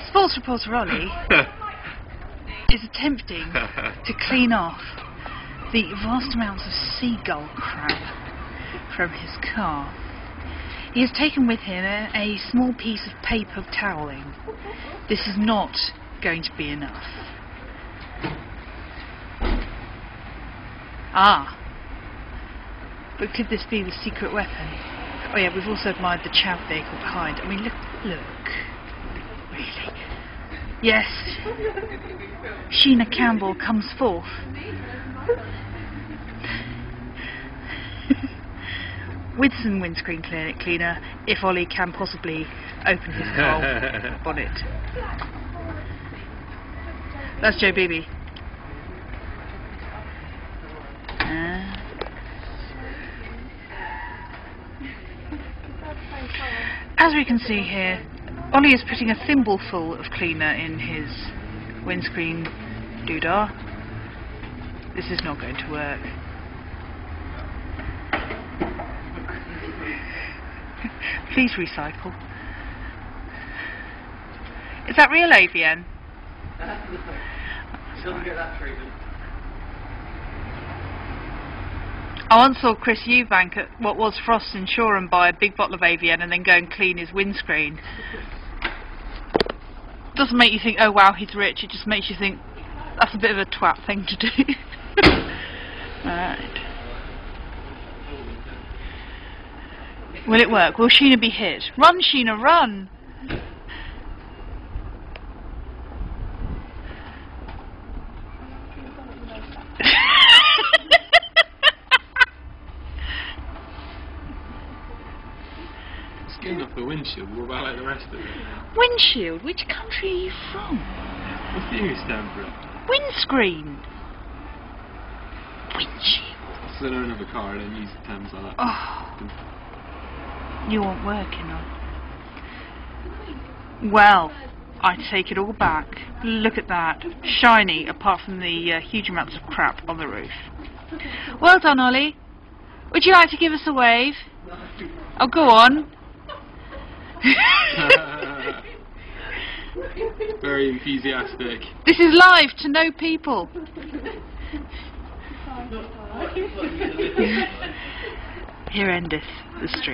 Sports reporter Ollie is attempting to clean off the vast amounts of seagull crap from his car. He has taken with him a small piece of paper toweling. This is not going to be enough. Ah, but could this be the secret weapon? Oh yeah, we've also admired the chow vehicle behind. I mean, look, really. Yes, Sheena Campbell comes forth. With some windscreen cleaner, if Ollie can possibly open his car bonnet. That's Joe Beebe. As we can see here, Ollie is putting a thimbleful of cleaner in his windscreen doodah. This is not going to work. Please recycle. Is that real AVN? Doesn't get that treatment. I once saw Chris Eubank at what was Frost in Shoreham buy a big bottle of AVN and then go and clean his windscreen. Doesn't make you think, oh wow, he's rich. It just makes you think that's a bit of a twat thing to do. Alright. Will it work? Will Sheena be hit? Run, Sheena, run! Skin off the windshield, what about like the rest of it? Windshield? Which country are you from? What's the English term for it? Windscreen! Windshield. So they don't have a car, I don't use terms like that. Oh. You aren't working on. Well, I take it all back. Look at that. Shiny, apart from the huge amounts of crap on the roof. Well done, Ollie. Would you like to give us a wave? Oh, go on. Very enthusiastic. This is live to no people. Here endeth the stream.